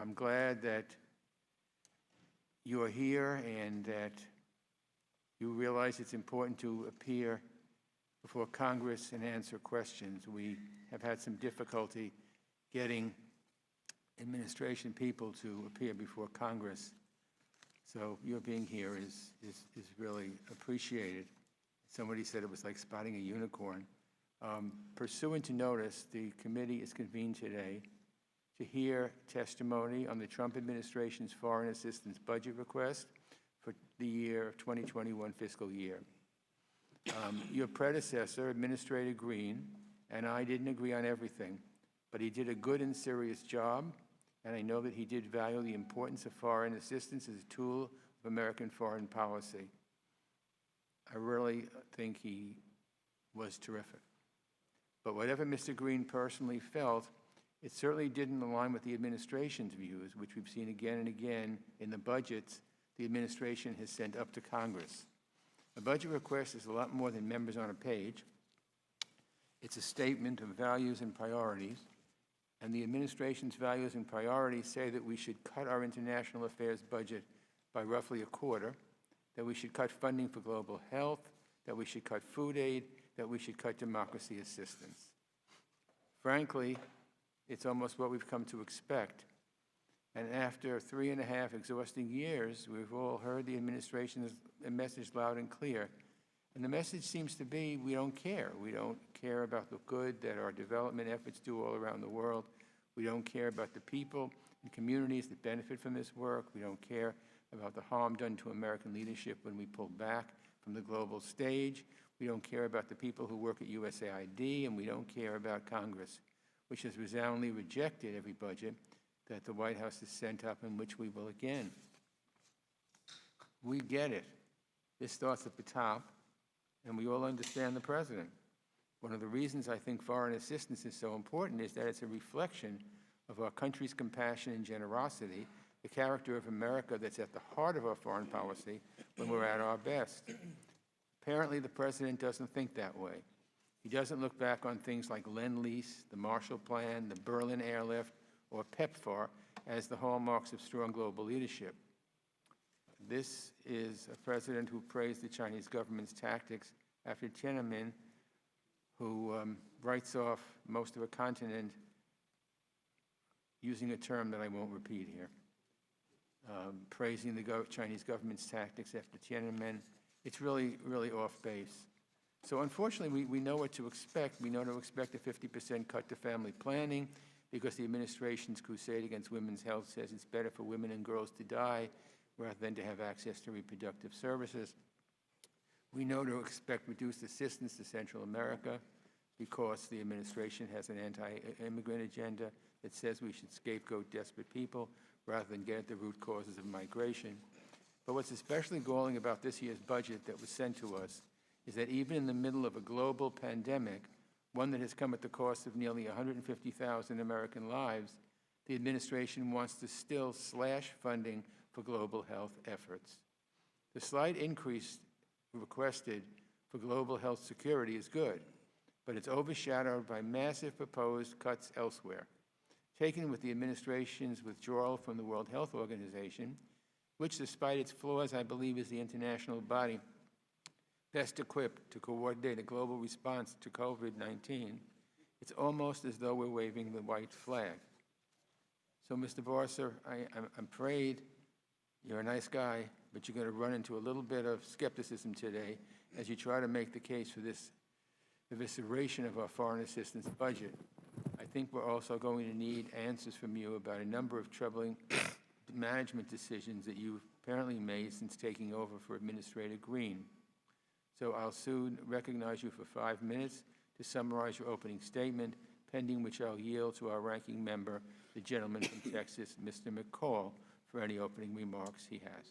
I'm glad that you are here and that you realize it's important to appear before Congress and answer questions. We have had some difficulty getting administration people to appear before Congress. So your being here is really appreciated. Somebody said it was like spotting a unicorn. Pursuant to notice, the committee is convened today to hear testimony on the Trump administration's foreign assistance budget request for the year 2021 fiscal year. Your predecessor, Administrator Green, and I didn't agree on everything, but he did a good and serious job, and I know that he did value the importance of foreign assistance as a tool of American foreign policy. I really think he was terrific. But whatever Mr. Green personally felt, it certainly didn't align with the administration's views, which we've seen again and again in the budgets the administration has sent up to Congress. A budget request is a lot more than numbers on a page. It's a statement of values and priorities, and the administration's values and priorities say that we should cut our international affairs budget by roughly a quarter, that we should cut funding for global health, that we should cut food aid, that we should cut democracy assistance. Frankly, it's almost what we've come to expect. And after 3.5 exhausting years, we've all heard the administration's message loud and clear. And the message seems to be, we don't care. We don't care about the good that our development efforts do all around the world. We don't care about the people and communities that benefit from this work. We don't care about the harm done to American leadership when we pull back from the global stage. We don't care about the people who work at USAID, and we don't care about Congress, which has resoundingly rejected every budget that the White House has sent up, and which we will again. We get it. This starts at the top, and we all understand the president. One of the reasons I think foreign assistance is so important is that it's a reflection of our country's compassion and generosity, the character of America that's at the heart of our foreign policy when we're at our best. Apparently, the president doesn't think that way. He doesn't look back on things like Lend-Lease, the Marshall Plan, the Berlin Airlift, or PEPFAR as the hallmarks of strong global leadership. This is a president who praised the Chinese government's tactics after Tiananmen, who writes off most of a continent using a term that I won't repeat here, praising the Chinese government's tactics after Tiananmen. It's really, really off base. So unfortunately, we know what to expect. We know to expect a 50% cut to family planning because the administration's crusade against women's health says it's better for women and girls to die rather than to have access to reproductive services. We know to expect reduced assistance to Central America because the administration has an anti-immigrant agenda that says we should scapegoat desperate people rather than get at the root causes of migration. But what's especially galling about this year's budget that was sent to us is that even in the middle of a global pandemic, one that has come at the cost of nearly 150,000 American lives, the administration wants to still slash funding for global health efforts. The slight increase requested for global health security is good, but it's overshadowed by massive proposed cuts elsewhere. Taken with the administration's withdrawal from the World Health Organization, which despite its flaws, I believe is the international body best equipped to coordinate a global response to COVID-19, it's almost as though we're waving the white flag. So, Mr. Barcer, I'm afraid you're a nice guy, but you're going to run into a little bit of skepticism today as you try to make the case for this evisceration of our foreign assistance budget. I think we're also going to need answers from you about a number of troubling management decisions that you've apparently made since taking over for Administrator Green. So I'll soon recognize you for 5 minutes to summarize your opening statement, pending which I'll yield to our ranking member, the gentleman from Texas, Mr. McCall, for any opening remarks he has.